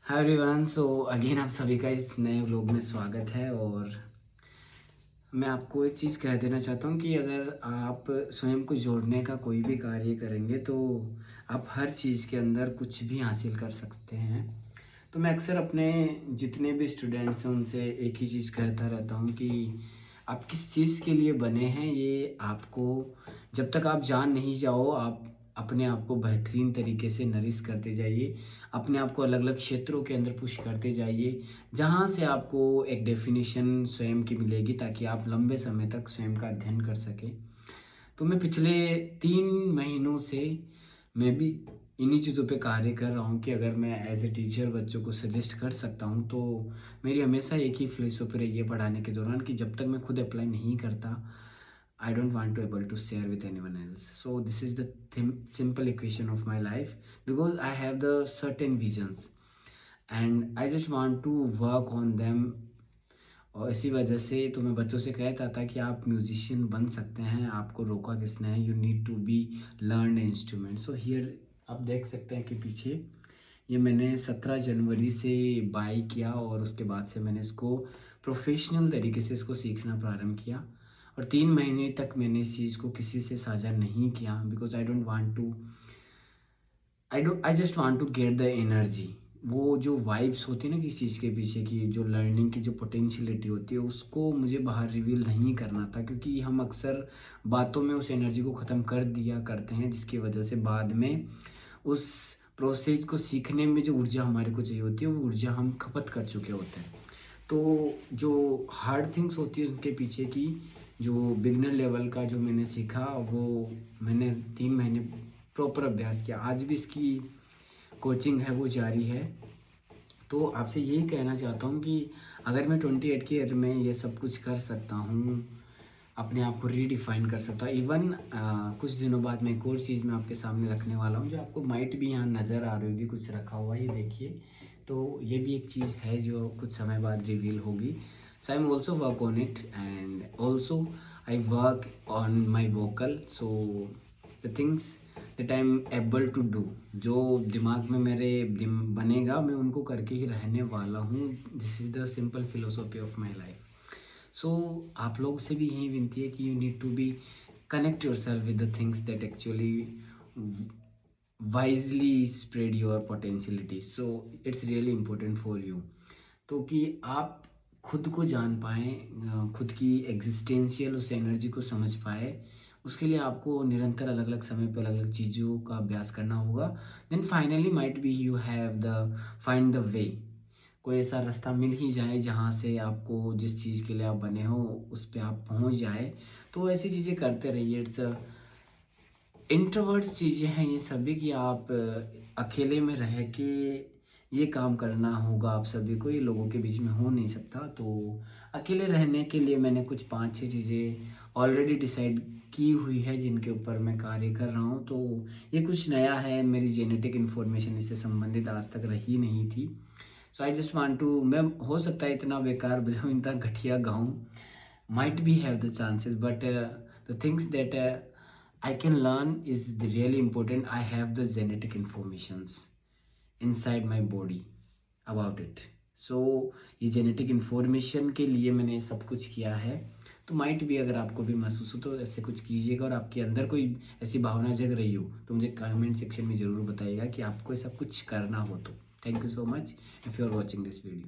Hi everyone. So again आप सभी का इस नए व्लॉग में स्वागत है। और मैं आपको एक चीज़ कह देना चाहता हूँ कि अगर आप स्वयं को जोड़ने का कोई भी कार्य करेंगे तो आप हर चीज़ के अंदर कुछ भी हासिल कर सकते हैं। तो मैं अक्सर अपने जितने भी स्टूडेंट्स हैं उनसे एक ही चीज़ कहता रहता हूँ कि आप किस चीज़ के लिए बने हैं ये आपको जब तक आप जान नहीं जाओ, आप अपने आप को बेहतरीन तरीके से नरिश करते जाइए। अपने आप को अलग-अलग क्षेत्रों के अंदर पुश करते जाइए, जहाँ से आपको एक डेफ़िनेशन स्वयं की मिलेगी ताकि आप लंबे समय तक स्वयं का अध्ययन कर सकें। तो मैं पिछले 3 महीनों से मैं भी इन्हीं चीज़ों पे कार्य कर रहा हूँ कि अगर मैं एज़ ए टीचर बच्चों को सजेस्ट कर सकता हूँ, तो मेरी हमेशा एक ही फ़िलॉसफ़ी रही है पढ़ाने के दौरान कि जब तक मैं खुद अप्लाई नहीं करता, I don't want to able to share with anyone else. So this is the simple equation of my life because I have the certain visions and I just want to work on them. और इसी वजह से तो मैं बच्चों से कहता था कि आप म्यूजिशियन बन सकते हैं, आपको रोका किसने है, you need to be learn instrument. So here आप देख सकते हैं कि पीछे ये मैंने 17 जनवरी से बाय किया और उसके बाद से मैंने इसको प्रोफेशनल तरीके से इसको सीखना प्रारंभ किया। और 3 महीने तक मैंने इस चीज़ को किसी से साझा नहीं किया because I just want to get the energy. वो जो वाइब्स होती है ना किसी चीज़ के पीछे की, जो लर्निंग की जो पोटेंशियलिटी होती है, उसको मुझे बाहर रिवील नहीं करना था क्योंकि हम अक्सर बातों में उस एनर्जी को ख़त्म कर दिया करते हैं, जिसकी वजह से बाद में उस प्रोसेस को सीखने में जो ऊर्जा हमारे को चाहिए होती है, वो ऊर्जा हम खपत कर चुके होते हैं। तो जो हार्ड थिंग्स होती है उनके पीछे की जो बिगिनर लेवल का जो मैंने सीखा, वो मैंने 3 महीने प्रॉपर अभ्यास किया। आज भी इसकी कोचिंग है वो जारी है। तो आपसे यही कहना चाहता हूँ कि अगर मैं 28 की एज में ये सब कुछ कर सकता हूँ, अपने आप को रीडिफाइन कर सकता हूँ। इवन कुछ दिनों बाद मैं एक और चीज़ मैं आपके सामने रखने वाला हूँ जो आपको माइट भी यहाँ नज़र आ रही होगी, कुछ रखा हुआ ये देखिए। तो ये भी एक चीज़ है जो कुछ समय बाद रिवील होगी। So I am also work on it and also I work on my vocal. So the things that I am able to do, जो दिमाग में मेरे बनेगा मैं उनको करके ही रहने वाला हूँ। This is the simple philosophy of my life. So आप लोगों से भी यही विनती है कि you need to be connect yourself with the things that actually wisely spread your potentiality. So it's really important for you. तो कि आप खुद को जान पाएँ, खुद की एग्जिस्टेंशियल उस एनर्जी को समझ पाएँ, उसके लिए आपको निरंतर अलग-अलग समय पे अलग-अलग चीज़ों का अभ्यास करना होगा। Then finally might be you have the find the way. कोई ऐसा रास्ता मिल ही जाए जहाँ से आपको जिस चीज़ के लिए आप बने हो उस पे आप पहुँच जाए। तो ऐसी चीज़ें करते रहिए। इट्स इंट्रोवर्ट चीज़ें हैं ये सभी कि आप अकेले में रह के ये काम करना होगा आप सभी को, ये लोगों के बीच में हो नहीं सकता। तो अकेले रहने के लिए मैंने कुछ 5-6 चीज़ें ऑलरेडी डिसाइड की हुई है जिनके ऊपर मैं कार्य कर रहा हूँ। तो ये कुछ नया है, मेरी जेनेटिक इन्फॉर्मेशन इससे संबंधित आज तक रही नहीं थी। सो आई जस्ट वांट टू, मैं हो सकता है इतना बेकार बजाऊँ, इतना घटिया गाऊँ, might be have the chances, but the things that I can learn is really important. I have the genetic informations inside my body about it. So ये जेनेटिक इन्फॉर्मेशन के लिए मैंने सब कुछ किया है। तो माइट भी अगर आपको भी महसूस हो तो ऐसे कुछ कीजिएगा, और आपके अंदर कोई ऐसी भावना जग रही हो तो मुझे कमेंट सेक्शन में ज़रूर बताइएगा कि आपको ऐसा कुछ करना हो तो। Thank you so much if you are watching this video.